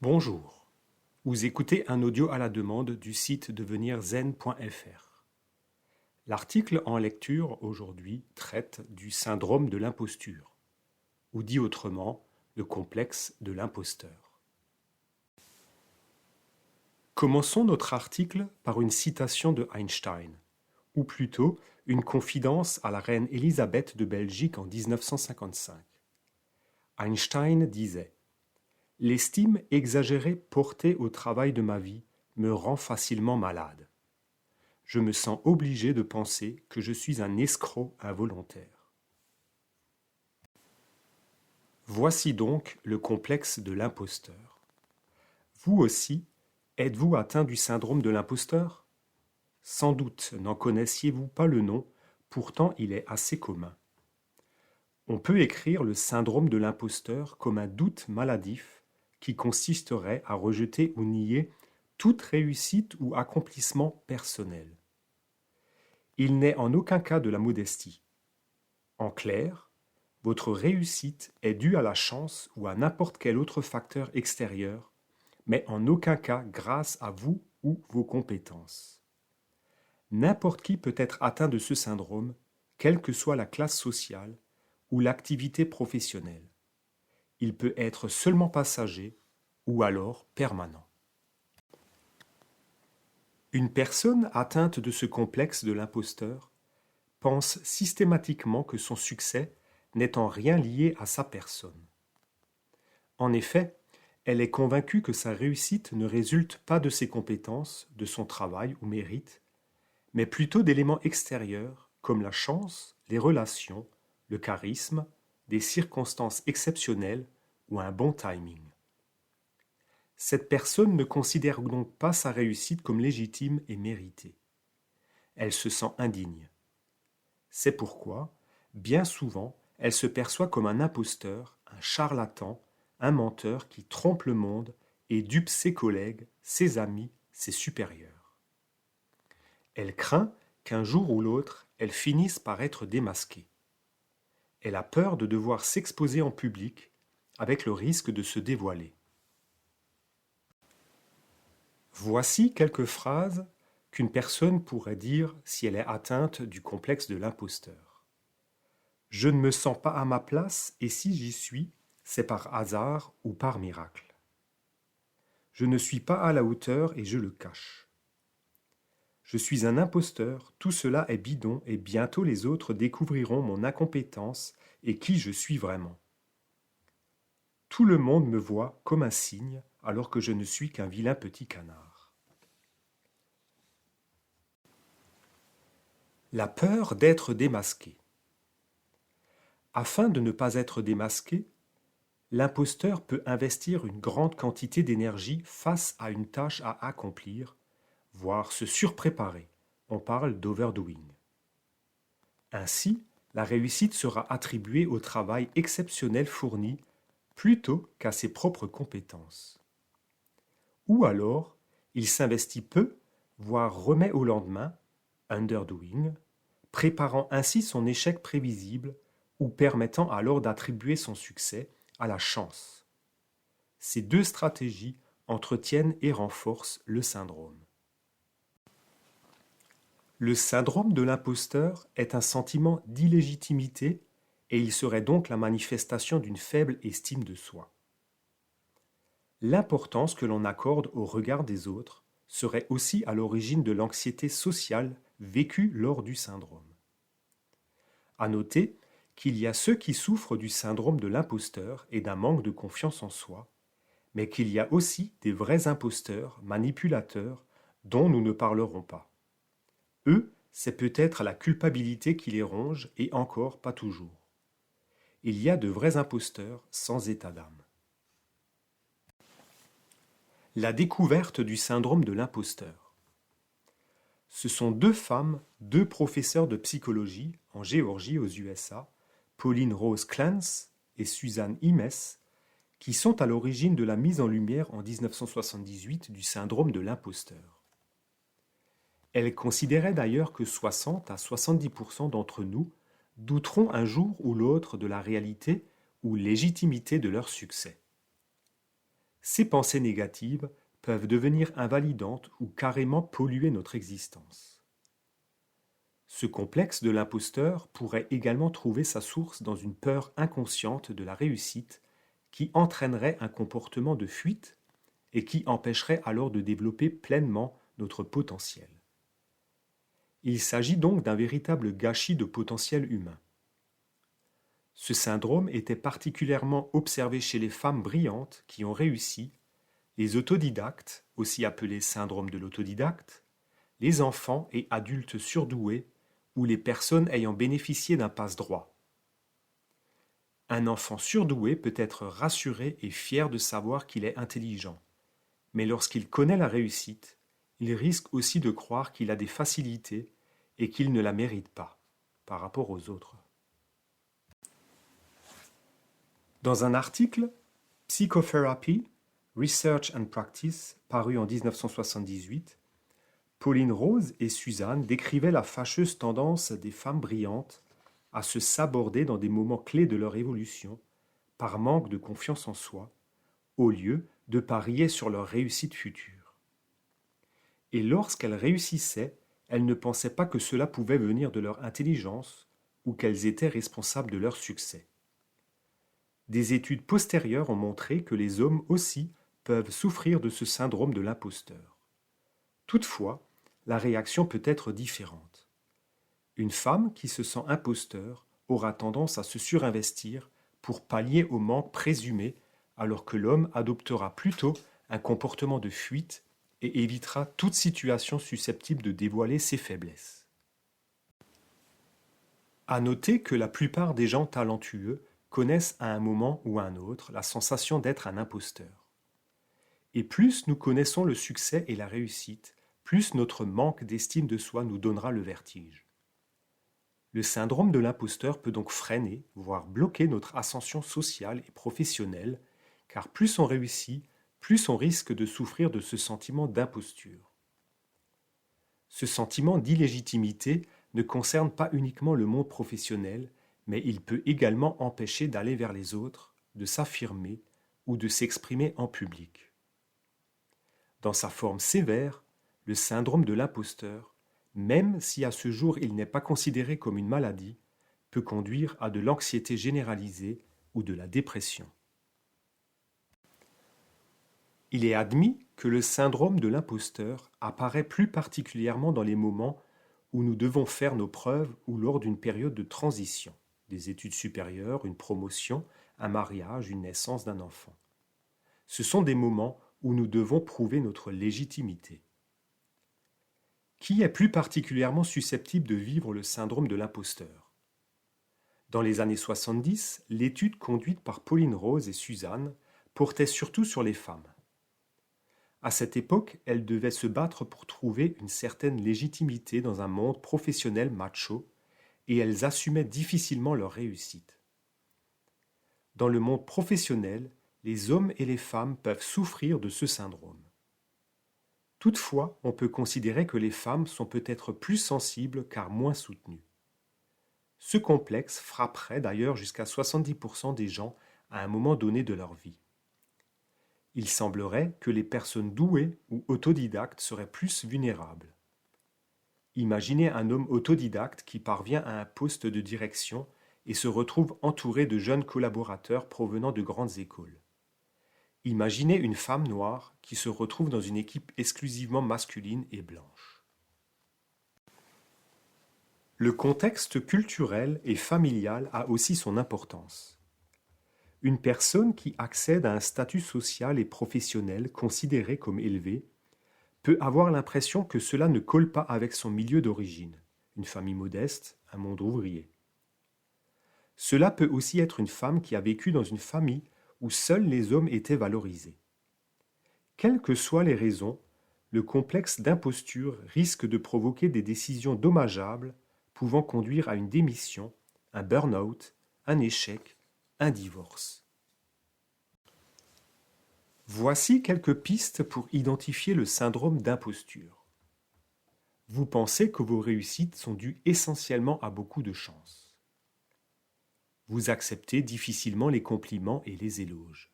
Bonjour, vous écoutez un audio à la demande du site devenirzen.fr. L'article en lecture aujourd'hui traite du syndrome de l'imposture, ou dit autrement, le complexe de l'imposteur. Commençons notre article par une citation de Einstein, ou plutôt une confidence à la reine Élisabeth de Belgique en 1955. Einstein disait: « L'estime exagérée portée au travail de ma vie me rend facilement malade. Je me sens obligé de penser que je suis un escroc involontaire. » Voici donc le complexe de l'imposteur. Vous aussi, êtes-vous atteint du syndrome de l'imposteur? Sans doute n'en connaissiez-vous pas le nom, pourtant il est assez commun. On peut écrire le syndrome de l'imposteur comme un doute maladif qui consisterait à rejeter ou nier toute réussite ou accomplissement personnel. Il n'est en aucun cas de la modestie. En clair, votre réussite est due à la chance ou à n'importe quel autre facteur extérieur, mais en aucun cas grâce à vous ou vos compétences. N'importe qui peut être atteint de ce syndrome, quelle que soit la classe sociale ou l'activité professionnelle. Il peut être seulement passager ou alors permanent. Une personne atteinte de ce complexe de l'imposteur pense systématiquement que son succès n'est en rien lié à sa personne. En effet, elle est convaincue que sa réussite ne résulte pas de ses compétences, de son travail ou mérite, mais plutôt d'éléments extérieurs comme la chance, les relations, le charisme, des circonstances exceptionnelles ou un bon timing. Cette personne ne considère donc pas sa réussite comme légitime et méritée. Elle se sent indigne. C'est pourquoi, bien souvent, elle se perçoit comme un imposteur, un charlatan, un menteur qui trompe le monde et dupe ses collègues, ses amis, ses supérieurs. Elle craint qu'un jour ou l'autre, elle finisse par être démasquée. Elle a peur de devoir s'exposer en public avec le risque de se dévoiler. Voici quelques phrases qu'une personne pourrait dire si elle est atteinte du complexe de l'imposteur. Je ne me sens pas à ma place et si j'y suis, c'est par hasard ou par miracle. Je ne suis pas à la hauteur et je le cache. Je suis un imposteur, tout cela est bidon et bientôt les autres découvriront mon incompétence et qui je suis vraiment. Tout le monde me voit comme un cygne alors que je ne suis qu'un vilain petit canard. La peur d'être démasqué. Afin de ne pas être démasqué, l'imposteur peut investir une grande quantité d'énergie face à une tâche à accomplir, voire se surpréparer. On parle d'overdoing. Ainsi, la réussite sera attribuée au travail exceptionnel fourni plutôt qu'à ses propres compétences. Ou alors, il s'investit peu, voire remet au lendemain, underdoing, préparant ainsi son échec prévisible ou permettant alors d'attribuer son succès à la chance. Ces deux stratégies entretiennent et renforcent le syndrome. Le syndrome de l'imposteur est un sentiment d'illégitimité et il serait donc la manifestation d'une faible estime de soi. L'importance que l'on accorde au regard des autres serait aussi à l'origine de l'anxiété sociale vécue lors du syndrome. À noter qu'il y a ceux qui souffrent du syndrome de l'imposteur et d'un manque de confiance en soi, mais qu'il y a aussi des vrais imposteurs, manipulateurs, dont nous ne parlerons pas. Eux, c'est peut-être la culpabilité qui les ronge et encore pas toujours. Il y a de vrais imposteurs sans état d'âme. La découverte du syndrome de l'imposteur. Ce sont deux femmes, deux professeurs de psychologie en Géorgie aux USA, Pauline Rose Clance et Suzanne Imes, qui sont à l'origine de la mise en lumière en 1978 du syndrome de l'imposteur. Elles considéraient d'ailleurs que 60 à 70% d'entre nous douteront un jour ou l'autre de la réalité ou légitimité de leur succès. Ces pensées négatives peuvent devenir invalidantes ou carrément polluer notre existence. Ce complexe de l'imposteur pourrait également trouver sa source dans une peur inconsciente de la réussite qui entraînerait un comportement de fuite et qui empêcherait alors de développer pleinement notre potentiel. Il s'agit donc d'un véritable gâchis de potentiel humain. Ce syndrome était particulièrement observé chez les femmes brillantes qui ont réussi, les autodidactes, aussi appelés syndrome de l'autodidacte, les enfants et adultes surdoués ou les personnes ayant bénéficié d'un passe-droit. Un enfant surdoué peut être rassuré et fier de savoir qu'il est intelligent, mais lorsqu'il connaît la réussite, il risque aussi de croire qu'il a des facilités et qu'il ne la mérite pas par rapport aux autres. Dans un article Psychotherapy, Research and Practice, paru en 1978, Pauline Rose et Suzanne décrivaient la fâcheuse tendance des femmes brillantes à se saborder dans des moments clés de leur évolution par manque de confiance en soi, au lieu de parier sur leur réussite future. Et lorsqu'elles réussissaient, elles ne pensaient pas que cela pouvait venir de leur intelligence ou qu'elles étaient responsables de leur succès. Des études postérieures ont montré que les hommes aussi peuvent souffrir de ce syndrome de l'imposteur. Toutefois, la réaction peut être différente. Une femme qui se sent imposteur aura tendance à se surinvestir pour pallier au manque présumé, alors que l'homme adoptera plutôt un comportement de fuite et évitera toute situation susceptible de dévoiler ses faiblesses. À noter que la plupart des gens talentueux connaissent à un moment ou à un autre la sensation d'être un imposteur. Et plus nous connaissons le succès et la réussite, plus notre manque d'estime de soi nous donnera le vertige. Le syndrome de l'imposteur peut donc freiner, voire bloquer notre ascension sociale et professionnelle, car plus on réussit, plus on risque de souffrir de ce sentiment d'imposture. Ce sentiment d'illégitimité ne concerne pas uniquement le monde professionnel, mais il peut également empêcher d'aller vers les autres, de s'affirmer ou de s'exprimer en public. Dans sa forme sévère, le syndrome de l'imposteur, même si à ce jour il n'est pas considéré comme une maladie, peut conduire à de l'anxiété généralisée ou de la dépression. Il est admis que le syndrome de l'imposteur apparaît plus particulièrement dans les moments où nous devons faire nos preuves ou lors d'une période de transition, des études supérieures, une promotion, un mariage, une naissance d'un enfant. Ce sont des moments où nous devons prouver notre légitimité. Qui est plus particulièrement susceptible de vivre le syndrome de l'imposteur? Dans les années 70, l'étude conduite par Pauline Rose et Suzanne portait surtout sur les femmes. À cette époque, elles devaient se battre pour trouver une certaine légitimité dans un monde professionnel macho, et elles assumaient difficilement leur réussite. Dans le monde professionnel, les hommes et les femmes peuvent souffrir de ce syndrome. Toutefois, on peut considérer que les femmes sont peut-être plus sensibles car moins soutenues. Ce complexe frapperait d'ailleurs jusqu'à 70% des gens à un moment donné de leur vie. Il semblerait que les personnes douées ou autodidactes seraient plus vulnérables. Imaginez un homme autodidacte qui parvient à un poste de direction et se retrouve entouré de jeunes collaborateurs provenant de grandes écoles. Imaginez une femme noire qui se retrouve dans une équipe exclusivement masculine et blanche. Le contexte culturel et familial a aussi son importance. Une personne qui accède à un statut social et professionnel considéré comme élevé peut avoir l'impression que cela ne colle pas avec son milieu d'origine, une famille modeste, un monde ouvrier. Cela peut aussi être une femme qui a vécu dans une famille où seuls les hommes étaient valorisés. Quelles que soient les raisons, le complexe d'imposture risque de provoquer des décisions dommageables pouvant conduire à une démission, un burn-out, un échec, un divorce. Voici quelques pistes pour identifier le syndrome d'imposture. Vous pensez que vos réussites sont dues essentiellement à beaucoup de chance. Vous acceptez difficilement les compliments et les éloges.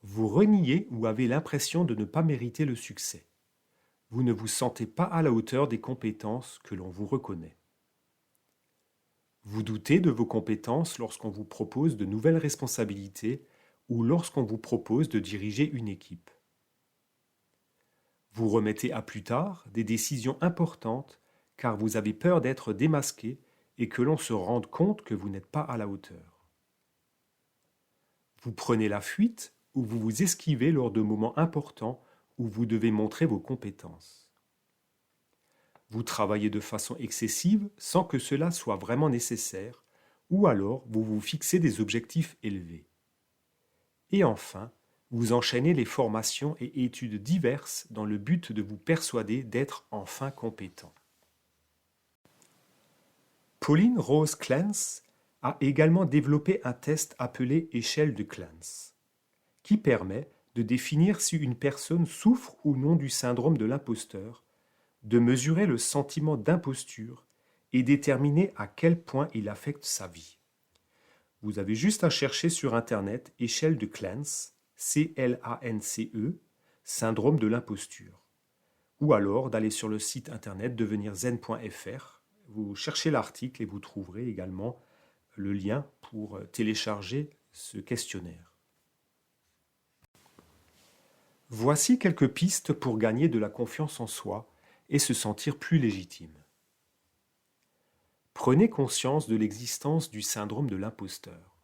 Vous reniez ou avez l'impression de ne pas mériter le succès. Vous ne vous sentez pas à la hauteur des compétences que l'on vous reconnaît. Vous doutez de vos compétences lorsqu'on vous propose de nouvelles responsabilités ou lorsqu'on vous propose de diriger une équipe. Vous remettez à plus tard des décisions importantes car vous avez peur d'être démasqué et que l'on se rende compte que vous n'êtes pas à la hauteur. Vous prenez la fuite ou vous vous esquivez lors de moments importants où vous devez montrer vos compétences. Vous travaillez de façon excessive sans que cela soit vraiment nécessaire, ou alors vous vous fixez des objectifs élevés. Et enfin, vous enchaînez les formations et études diverses dans le but de vous persuader d'être enfin compétent. Pauline Rose Clance a également développé un test appelé échelle de Clance, qui permet de définir si une personne souffre ou non du syndrome de l'imposteur, de mesurer le sentiment d'imposture et déterminer à quel point il affecte sa vie. Vous avez juste à chercher sur Internet échelle de Clance, C-L-A-N-C-E, syndrome de l'imposture. Ou alors d'aller sur le site internet devenirzen.fr. Vous cherchez l'article et vous trouverez également le lien pour télécharger ce questionnaire. Voici quelques pistes pour gagner de la confiance en soi et se sentir plus légitime. Prenez conscience de l'existence du syndrome de l'imposteur.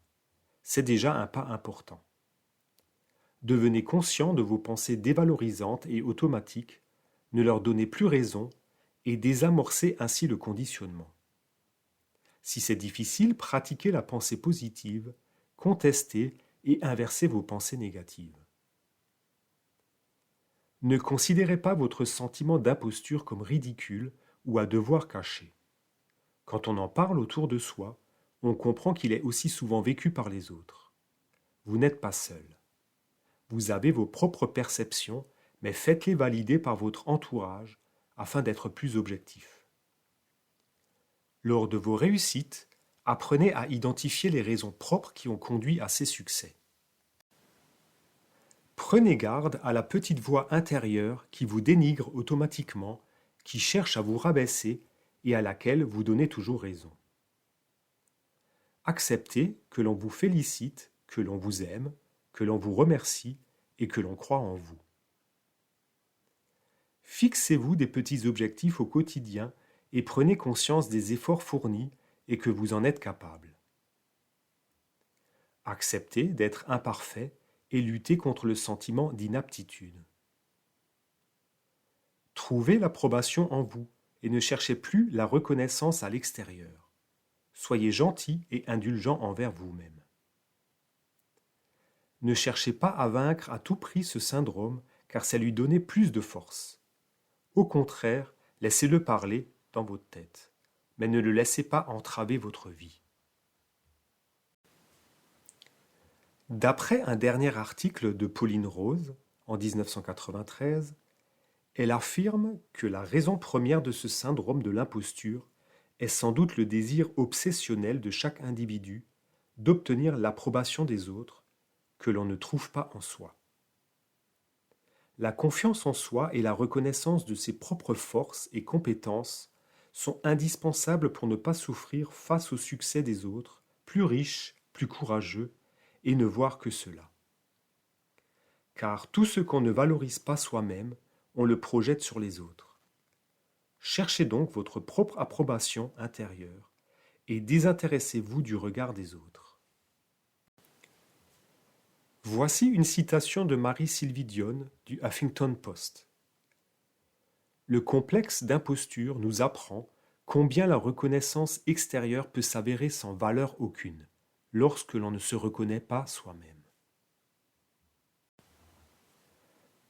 C'est déjà un pas important. Devenez conscient de vos pensées dévalorisantes et automatiques, ne leur donnez plus raison et désamorcez ainsi le conditionnement. Si c'est difficile, pratiquez la pensée positive, contestez et inversez vos pensées négatives. Ne considérez pas votre sentiment d'imposture comme ridicule ou à devoir cacher. Quand on en parle autour de soi, on comprend qu'il est aussi souvent vécu par les autres. Vous n'êtes pas seul. Vous avez vos propres perceptions, mais faites-les valider par votre entourage afin d'être plus objectif. Lors de vos réussites, apprenez à identifier les raisons propres qui ont conduit à ces succès. Prenez garde à la petite voix intérieure qui vous dénigre automatiquement, qui cherche à vous rabaisser et à laquelle vous donnez toujours raison. Acceptez que l'on vous félicite, que l'on vous aime, que l'on vous remercie et que l'on croit en vous. Fixez-vous des petits objectifs au quotidien et prenez conscience des efforts fournis et que vous en êtes capable. Acceptez d'être imparfait et luttez contre le sentiment d'inaptitude. Trouvez l'approbation en vous et ne cherchez plus la reconnaissance à l'extérieur. Soyez gentil et indulgent envers vous-même. Ne cherchez pas à vaincre à tout prix ce syndrome, car ça lui donnait plus de force. Au contraire, laissez-le parler dans votre tête, mais ne le laissez pas entraver votre vie. D'après un dernier article de Pauline Rose, en 1993, elle affirme que la raison première de ce syndrome de l'imposture est sans doute le désir obsessionnel de chaque individu d'obtenir l'approbation des autres que l'on ne trouve pas en soi. La confiance en soi et la reconnaissance de ses propres forces et compétences sont indispensables pour ne pas souffrir face au succès des autres, plus riches, plus courageux, et ne voir que cela. Car tout ce qu'on ne valorise pas soi-même, on le projette sur les autres. Cherchez donc votre propre approbation intérieure et désintéressez-vous du regard des autres. Voici une citation de Marie-Sylvie Dione du Huffington Post. Le complexe d'imposture nous apprend combien la reconnaissance extérieure peut s'avérer sans valeur aucune, lorsque l'on ne se reconnaît pas soi-même.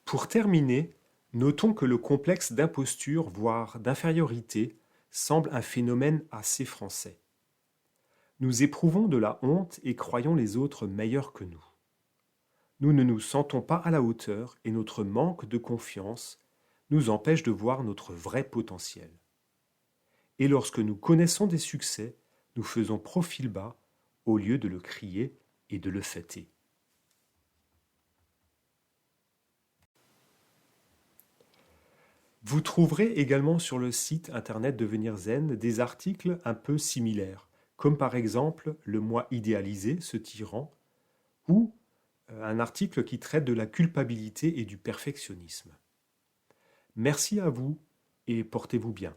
Pour terminer, notons que le complexe d'imposture, voire d'infériorité, semble un phénomène assez français. Nous éprouvons de la honte et croyons les autres meilleurs que nous. Nous ne nous sentons pas à la hauteur et notre manque de confiance nous empêche de voir notre vrai potentiel. Et lorsque nous connaissons des succès, nous faisons profil bas au lieu de le crier et de le fêter. Vous trouverez également sur le site internet Devenir Zen des articles un peu similaires, comme par exemple Le moi idéalisé, ce tyran, ou un article qui traite de la culpabilité et du perfectionnisme. Merci à vous et portez-vous bien.